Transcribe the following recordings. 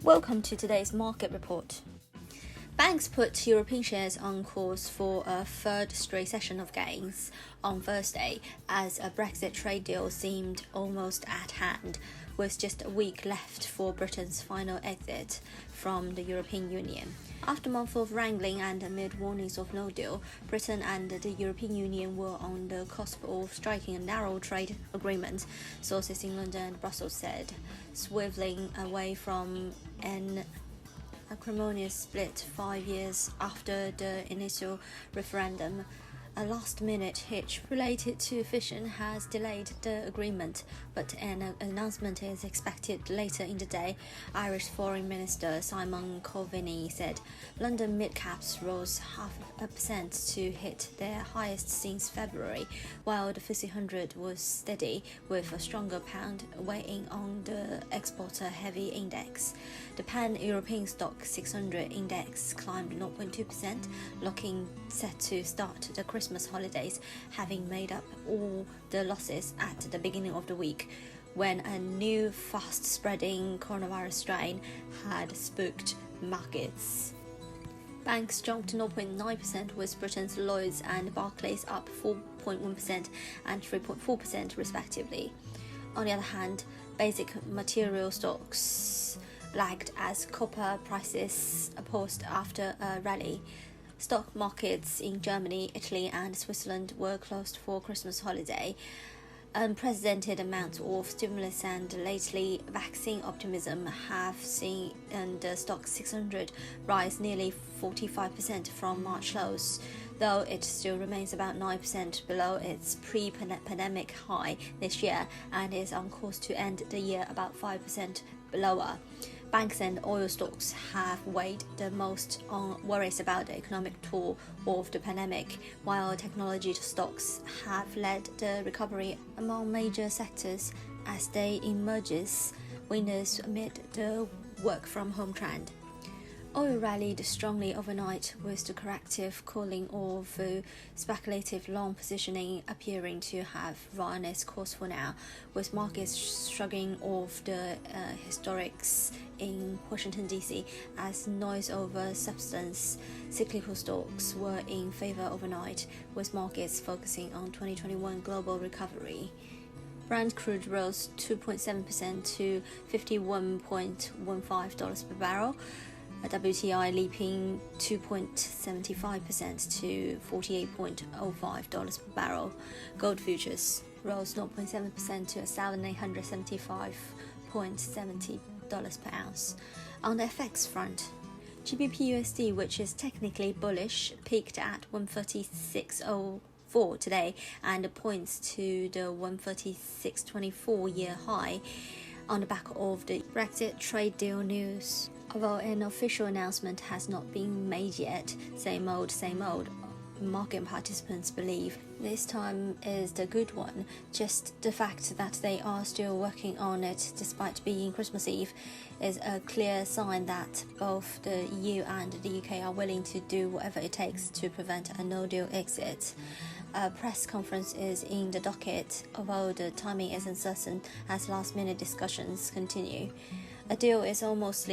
Welcome to today's market report. Banks put European shares on course for a third straight session of gains on Thursday as a Brexit trade deal seemed almost at hand, with just a week left for Britain's final exit from the European Union. After a month of wrangling and amid warnings of no deal, Britain and the European Union were on the cusp of striking a narrow trade agreement, sources in London and Brussels said, swiveling away from an acrimonious split 5 years after the initial referendum. A last-minute hitch related to fission has delayed the agreement, but an announcement is expected later in the day, Irish Foreign Minister Simon Coveney said. London mid-caps rose 0.5% to hit their highest since February, while the FTSE 100 was steady, with a stronger pound weighing on the exporter-heavy index. The Pan-European STOXX 600 index climbed 0.2%, looking set to start the Christmas holidays, having made up all the losses at the beginning of the week, when a new fast-spreading coronavirus strain had spooked markets. Banks jumped 0.9%, with Britain's Lloyds and Barclays up 4.1% and 3.4% respectively. On the other hand, basic material stocks lagged as copper prices paused after a rally. Stock markets in Germany, Italy and Switzerland were closed for Christmas holiday. Unprecedented amounts of stimulus and lately vaccine optimism have seen the STOXX 600 rise nearly 45% from March lows, though it still remains about 9% below its pre-pandemic high this year and is on course to end the year about 5% lower. Banks and oil stocks have weighed the most on worries about the economic toll of the pandemic, while technology stocks have led the recovery among major sectors as they emerges winners amid the work-from-home trend. Oil rallied strongly overnight, with the corrective cooling of speculative long positioning appearing to have run its course for now, with markets shrugging off the historics in Washington DC as noise over substance. Cyclical stocks were in favor overnight, with markets focusing on 2021 global recovery. Brent crude rose 2.7% to $51.15 per barrel, WTI leaping 2.75% to $48.05 per barrel. Gold futures rose 0.7% to $1,875.70 per ounce. On the FX front, GBP/USD, which is technically bullish, peaked at 136.04 today and points to the 136.24 year high on the back of the Brexit trade deal news. Although an official announcement has not been made yet, same old, market participants believe this time is the good one. Just the fact that they are still working on it despite being Christmas Eve is a clear sign that both the EU and the UK are willing to do whatever it takes to prevent a no-deal exit. A press conference is in the docket, although the timing is uncertain as last-minute discussions continue. A deal is almost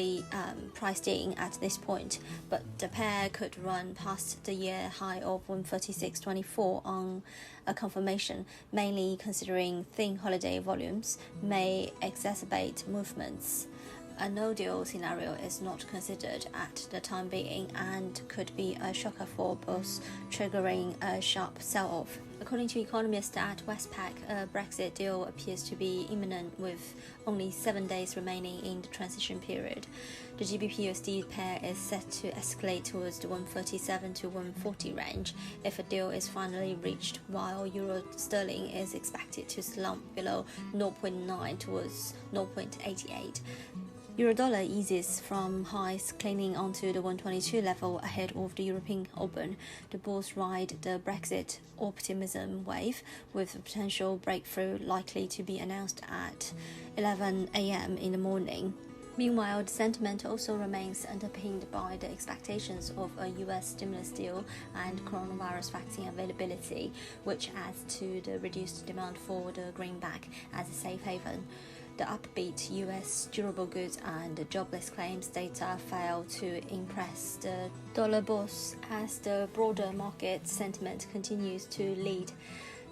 priced in at this point, but the pair could run past the year high of 136.24 on a confirmation, mainly considering thin holiday volumes may exacerbate movements. A no-deal scenario is not considered at the time being and could be a shocker for both, triggering a sharp sell-off. According to economists at Westpac, a Brexit deal appears to be imminent with only 7 days remaining in the transition period. The GBP/USD pair is set to escalate towards the 137 to 140 range if a deal is finally reached, while Euro Sterling is expected to slump below 0.9 towards 0.88. Euro-dollar eases from highs, clinging onto the 122 level ahead of the European Open. The bulls ride the Brexit optimism wave, with a potential breakthrough likely to be announced at 11 a.m. in the morning. Meanwhile, the sentiment also remains underpinned by the expectations of a US stimulus deal and coronavirus vaccine availability, which adds to the reduced demand for the greenback as a safe haven. The upbeat US durable goods and jobless claims data failed to impress the dollar bourse as the broader market sentiment continues to lead.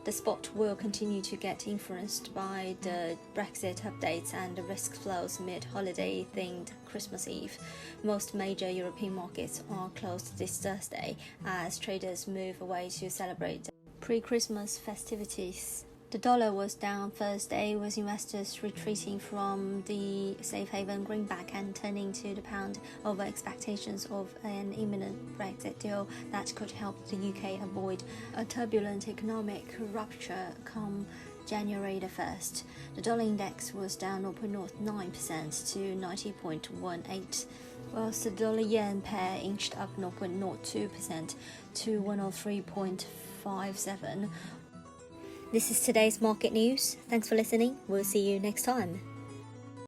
The spot will continue to get influenced by the Brexit updates and the risk flows amid holiday-themed Christmas Eve. Most major European markets are closed this Thursday as traders move away to celebrate the pre-Christmas festivities. The dollar was down Thursday, with investors retreating from the safe haven greenback and turning to the pound over expectations of an imminent Brexit deal that could help the UK avoid a turbulent economic rupture come January the 1st. The dollar index was down 0.09% to 90.18, whilst the dollar-yen pair inched up 0.02% to 103.57. This is today's market news. Thanks for listening. We'll see you next time.